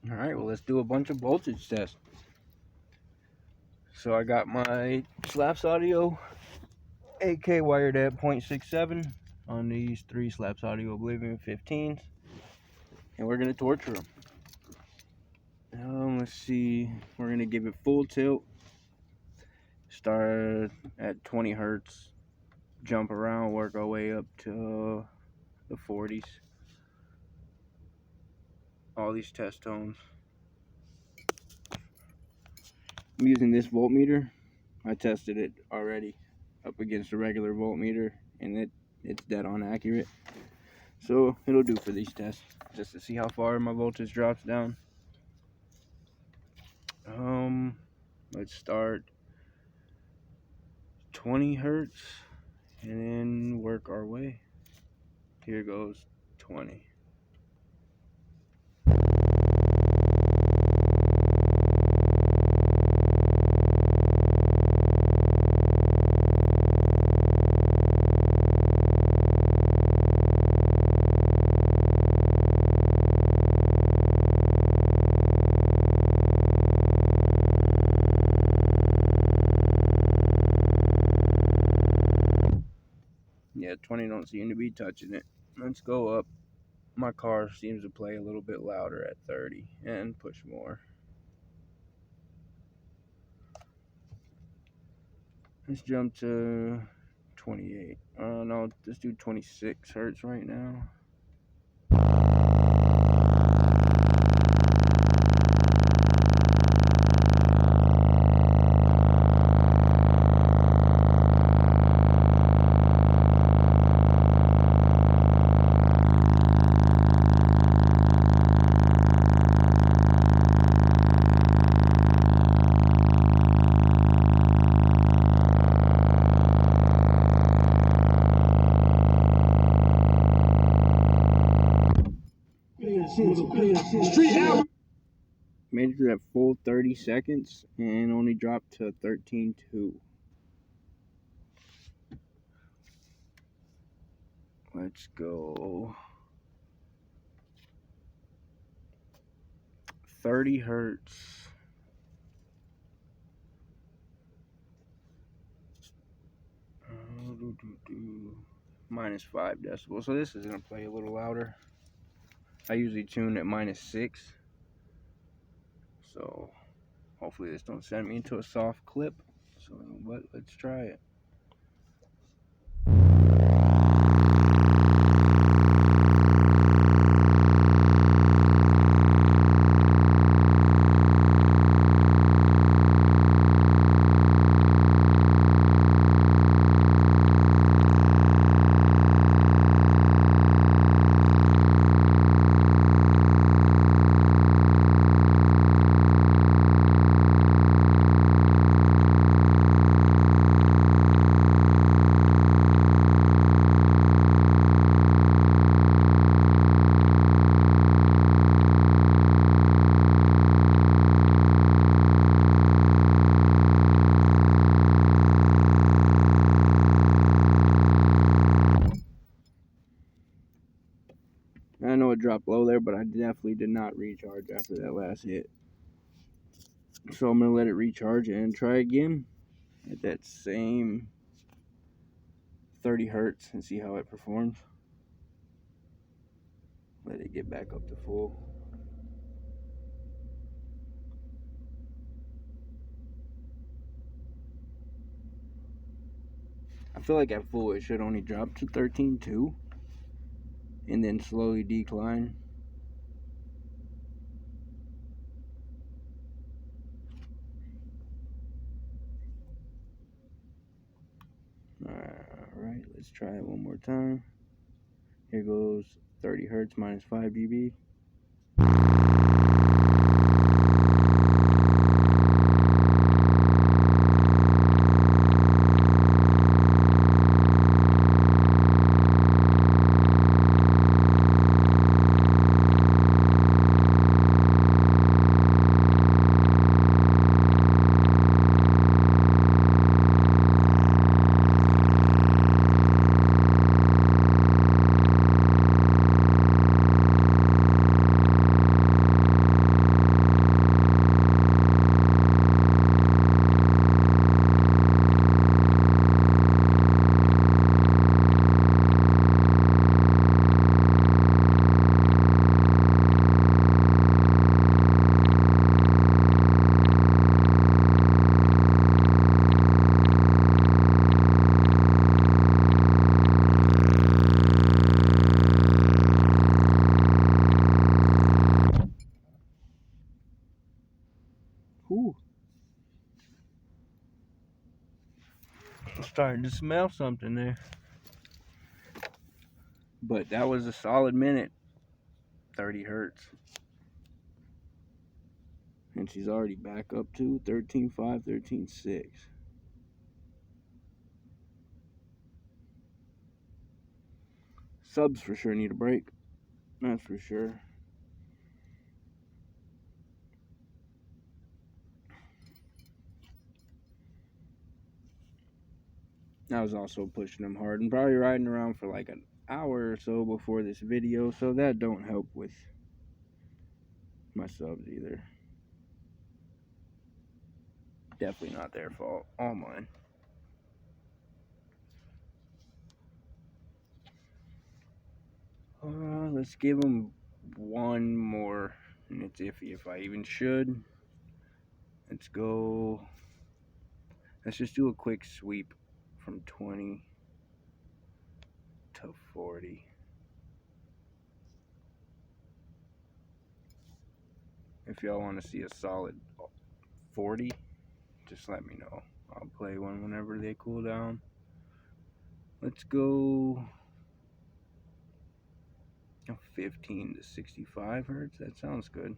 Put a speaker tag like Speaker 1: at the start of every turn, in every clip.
Speaker 1: Alright, well, let's do a bunch of voltage tests. So I got my Slapz audio AK wired at 0.67 on these 3 Slapz audio Oblivion 15s, and we're gonna torture them. Let's see, we're gonna give it full tilt, start at 20 hertz, jump around, work our way up to the 40s. All these test tones. I'm using this voltmeter. I tested it already up against a regular voltmeter, and it's dead on accurate. So it'll do for these tests, just to see how far my voltage drops down. Let's start 20 hertz and then work our way. Here goes 20. Yeah, 20 don't seem to be touching it. Let's go up. My car seems to play a little bit louder at 30 and push more. Let's jump to 28. No, let's do 26 hertz right now. Made it through that full 30 seconds and only dropped to 13.2. Let's go 30 hertz. -5 decibels. So this is going to play a little louder. I usually tune at -6. So hopefully this don't send me into a soft clip. So, but let's try it. I know it dropped low there, but I definitely did not recharge after that last hit. So I'm going to let it recharge and try again at that same 30 hertz and see how it performs. Let it get back up to full. I feel like at full it should only drop to 13.2 and then slowly decline. Alright, let's try it one more time. Here goes 30 hertz -5 dB. starting to smell something there. But that was a solid minute. 30 hertz. And she's already back up to 13.5, 13.6. Subs for sure need a break. That's for sure. I was also pushing them hard and probably riding around for like an hour or so before this video, so that don't help with my subs either. Definitely not their fault. All mine. Let's give them one more, and it's iffy if I even should. Let's go. Let's just do a quick sweep from 20 to 40. If y'all want to see a solid 40, just let me know. I'll play one whenever they cool down. Let's go 15 to 65 hertz. That sounds good.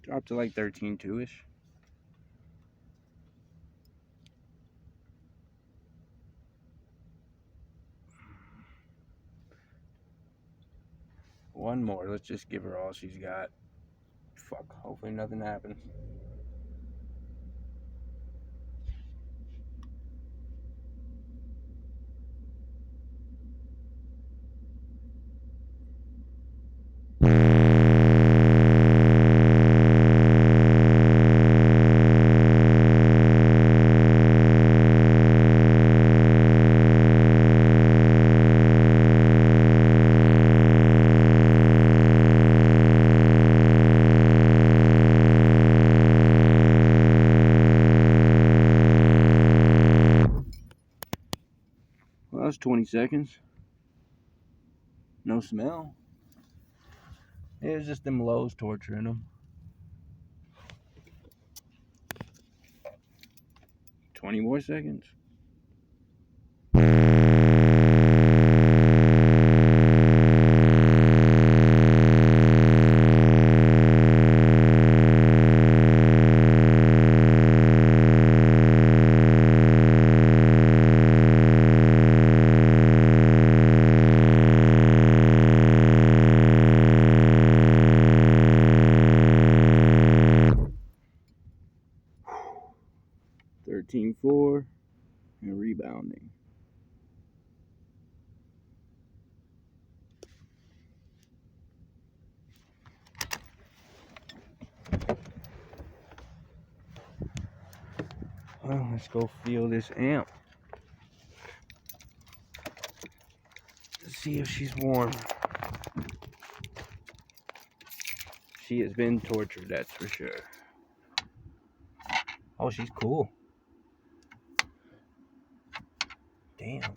Speaker 1: Drop to like 13.2-ish. One more. Let's just give her all she's got. Fuck. Hopefully nothing happens. Well, that was 20 seconds. No smell. It was just them lows torturing them. 20 more seconds. $13.4 and rebounding. Well, let's go feel this amp. Let's see if she's warm. She has been tortured, that's for sure. Oh, she's cool. Damn.